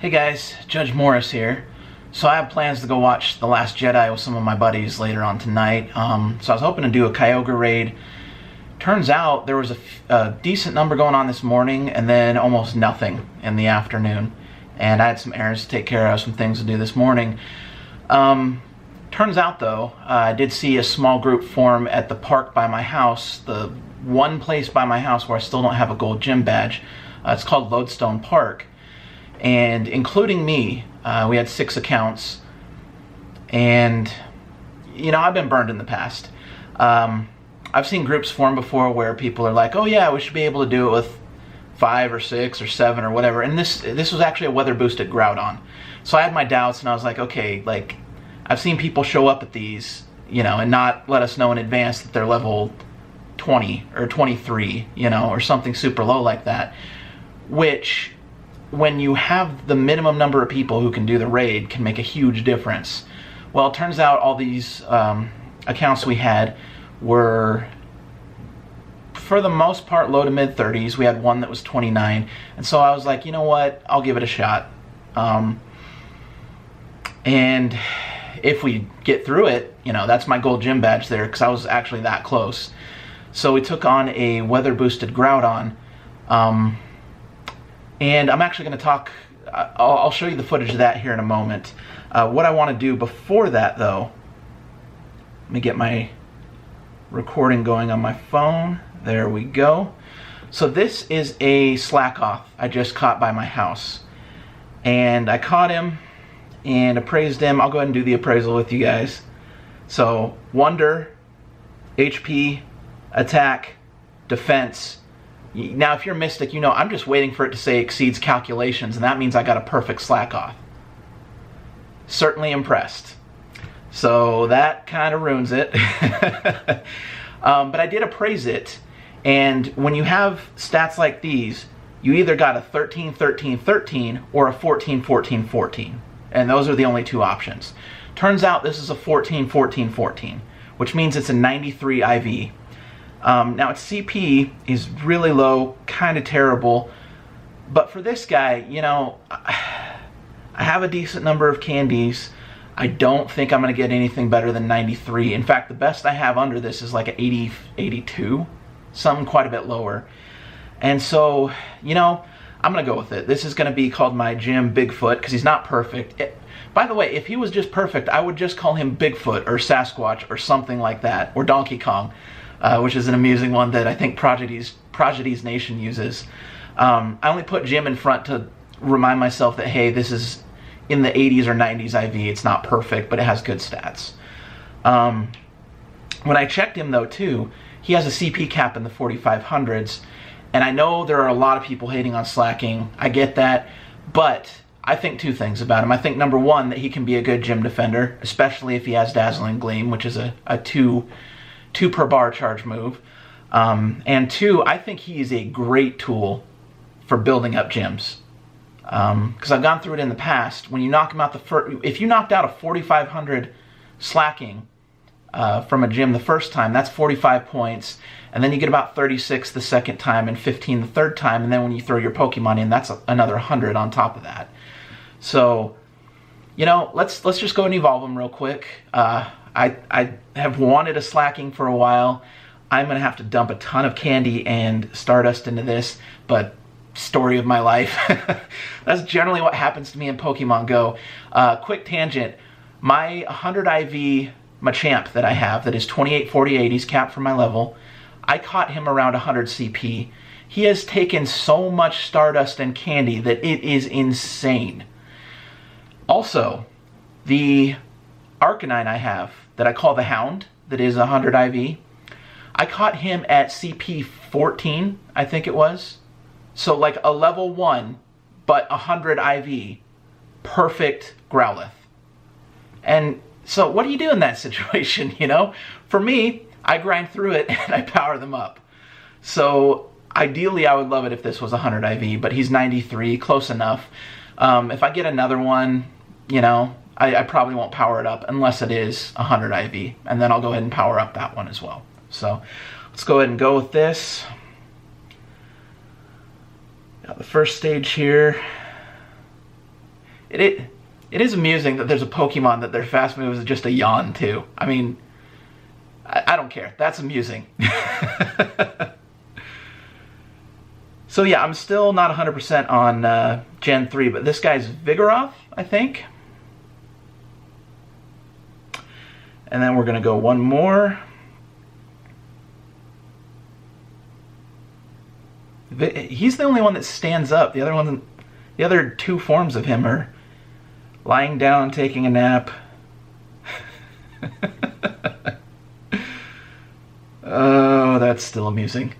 Hey guys, Judge Morris here. So I have plans to go watch The Last Jedi with some of my buddies later on tonight. So I was hoping to do a Kyogre raid. Turns out there was a decent number going on this morning and then almost nothing in the afternoon. And I had some errands to take care of, some things to do this morning. Turns out though, I did see a small group form at the park by my house, the one place by my house where I still don't have a gold gym badge. It's called Lodestone Park. And including me, we had 6 accounts. And, you know, I've been burned in the past. I've seen groups form before where people are like, oh yeah, we should be able to do it with 5 or 6 or 7 or whatever. And this was actually a weather boosted Groudon. So I had my doubts and I was like, okay, like, I've seen people show up at these, you know, and not let us know in advance that they're level 20 or 23, you know, or something super low like that. Which, when you have the minimum number of people who can do the raid, can make a huge difference. Well, it turns out all these accounts we had were, for the most part, low to mid 30s. We had one that was 29, and so I was like, you know what, I'll give it a shot. And if we get through it, you know, that's my gold gym badge there, because I was actually that close. So we took on a weather boosted Groudon. And I'm actually going to talk, I'll show you the footage of that here in a moment. What I want to do before that though, let me get my recording going on my phone. There we go. So this is a Slakoth I just caught by my house. And I caught him and appraised him. I'll go ahead and do the appraisal with you guys. So Wonder, HP, Attack, Defense. Now, if you're Mystic, you know I'm just waiting for it to say exceeds calculations, and that means I got a perfect Slakoth. Certainly impressed. So that kind of ruins it. But I did appraise it, and when you have stats like these, you either got a 13, 13, 13 or a 14, 14, 14. And those are the only 2 options. Turns out this is a 14, 14, 14, which means it's a 93 IV. Now its CP is really low, kind of terrible, but for this guy, you know, I have a decent number of candies. I don't think I'm going to get anything better than 93. In fact, the best I have under this is like an 80, 82, something quite a bit lower. And so, you know, I'm going to go with it. This is going to be called my Gym Bigfoot, because he's not perfect. By the way, if he was just perfect, I would just call him Bigfoot or Sasquatch or something like that, or Donkey Kong. Which is an amusing one that I think Prodigy's Nation uses. I only put Jim in front to remind myself that, hey, this is in the 80s or 90s IV. It's not perfect, but it has good stats. When I checked him, though, too, he has a CP cap in the 4500s. And I know there are a lot of people hating on Slaking. I get that. But I think 2 things about him. I think, number 1, that he can be a good gym defender, especially if he has Dazzling Gleam, which is a 2 per bar charge move. And 2, I think he is a great tool for building up gyms. Because I've gone through it in the past. When you knock him out if you knocked out a 4500 Slaking from a gym the first time, that's 45 points. And then you get about 36 the second time and 15 the third time. And then when you throw your Pokemon in, that's another 100 on top of that. So, you know, let's just go and evolve him real quick. I have wanted a Slaking for a while. I'm going to have to dump a ton of candy and Stardust into this, but story of my life. That's generally what happens to me in Pokemon Go. Quick tangent. My 100 IV Machamp that I have, that is 2848, he's capped for my level, I caught him around 100 CP. He has taken so much Stardust and candy that it is insane. Also, the Arcanine I have, that I call the Hound, that is 100 IV, I caught him at CP 14, I think it was. So like a level 1, but 100 IV. Perfect Growlithe. And so what do you do in that situation, you know? For me, I grind through it and I power them up. So ideally I would love it if this was 100 IV, but he's 93, close enough. If I get another one, you know, I probably won't power it up unless it is 100 IV, and then I'll go ahead and power up that one as well. So let's go ahead and go with this. Got the first stage here. it is amusing that there's a Pokemon that their fast move is just a yawn too. I mean, I don't care. That's amusing. So yeah, I'm still not 100% on Gen 3, but this guy's Vigoroth, I think. And then we're going to go one more. He's the only one that stands up. The other two forms of him are lying down, taking a nap. Oh, that's still amusing.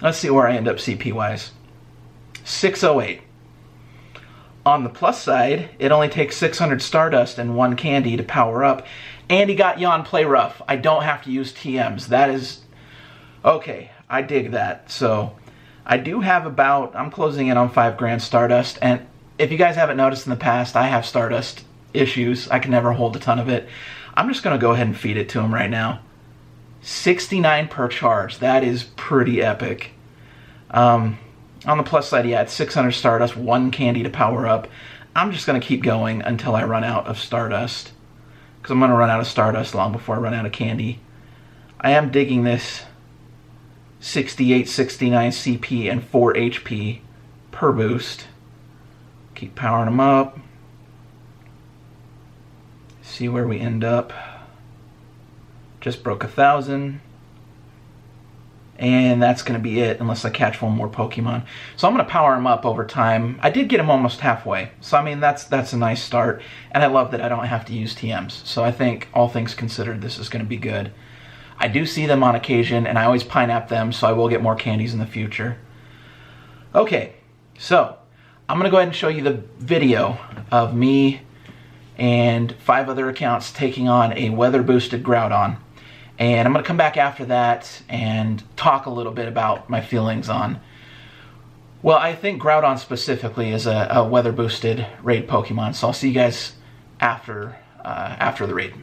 Let's see where I end up CP-wise. 608. On the plus side, it only takes 600 Stardust and 1 candy to power up. And he got Yawn Play Rough. I don't have to use TMs. That is... okay, I dig that. So, I do have about... I'm closing in on 5 grand Stardust. And if you guys haven't noticed in the past, I have Stardust issues. I can never hold a ton of it. I'm just going to go ahead and feed it to him right now. 69 per charge. That is pretty epic. On the plus side, yeah, it's 600 Stardust, 1 candy to power up. I'm just going to keep going until I run out of Stardust. Because I'm going to run out of Stardust long before I run out of candy. I am digging this 68, 69 CP and 4 HP per boost. Keep powering them up. See where we end up. Just broke 1,000. And that's going to be it unless I catch one more Pokemon. So I'm going to power him up over time. I did get him almost halfway. So I mean, that's a nice start. And I love that I don't have to use TMs. So I think, all things considered, this is going to be good. I do see them on occasion, and I always Pineapple them, so I will get more candies in the future. Okay, so I'm going to go ahead and show you the video of me and 5 other accounts taking on a weather-boosted Groudon. And I'm going to come back after that and talk a little bit about my feelings on... well, I think Groudon specifically is a weather-boosted raid Pokemon, so I'll see you guys after the raid.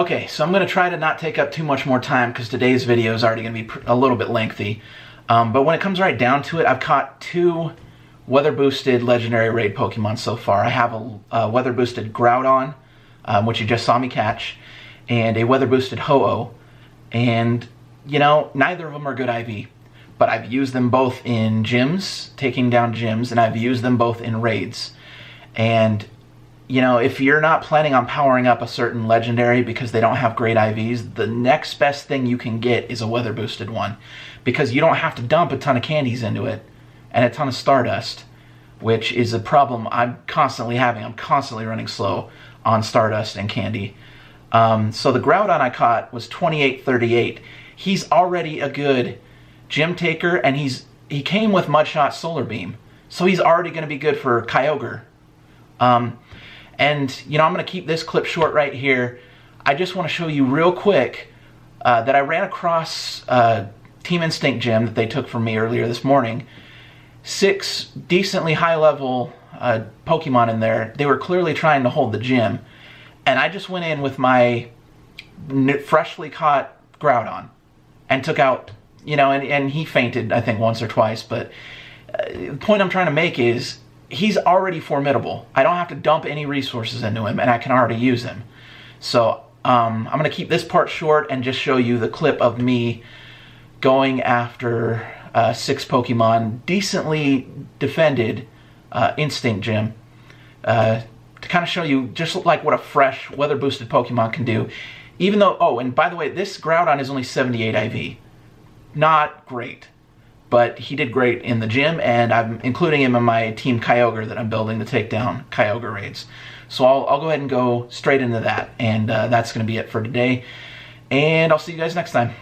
Okay, so I'm going to try to not take up too much more time because today's video is already going to be a little bit lengthy. But when it comes right down to it, I've caught 2 weather boosted legendary raid Pokemon so far. I have a weather boosted Groudon, which you just saw me catch, and a weather boosted Ho-Oh. And, you know, neither of them are good IV. But I've used them both in gyms, taking down gyms, and I've used them both in raids. And, you know, if you're not planning on powering up a certain legendary because they don't have great IVs, the next best thing you can get is a weather boosted one. Because you don't have to dump a ton of candies into it and a ton of Stardust, which is a problem I'm constantly having. I'm constantly running slow on Stardust and candy. So the Groudon I caught was 2838. He's already a good gym taker, and he came with Mudshot Solar Beam. So he's already going to be good for Kyogre. And, you know, I'm going to keep this clip short right here. I just want to show you real quick that I ran across Team Instinct Gym that they took from me earlier this morning. 6 decently high-level Pokemon in there. They were clearly trying to hold the gym. And I just went in with my freshly caught Groudon and took out, you know, and he fainted, I think, once or twice. But the point I'm trying to make is he's already formidable. I don't have to dump any resources into him, and I can already use him. So I'm going to keep this part short and just show you the clip of me going after 6 Pokemon, decently defended Instinct Gym, to kind of show you just like what a fresh weather boosted Pokemon can do. Even though, oh, and by the way, this Groudon is only 78 IV. Not great, but he did great in the gym, and I'm including him in my Team Kyogre that I'm building to take down Kyogre raids. So I'll go ahead and go straight into that, and that's going to be it for today, and I'll see you guys next time.